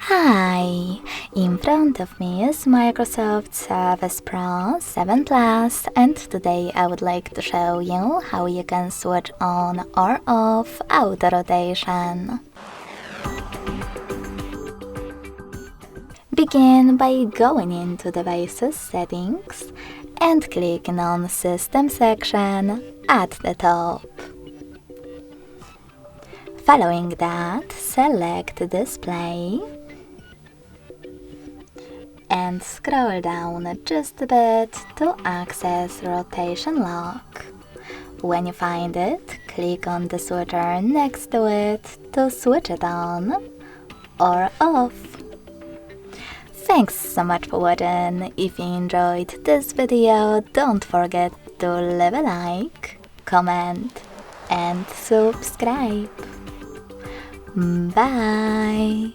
Hi! In front of me is Microsoft Surface Pro 7 Plus, and today I would like to show you how you can switch on or off auto rotation. Begin by going into Devices Settings and clicking on System section at the top. Following that, select Display and scroll down just a bit to access Rotation Lock. When you find it, click on the switcher next to it to switch it on or off. Thanks so much for watching. If you enjoyed this video, don't forget to leave a like, comment and subscribe. Bye!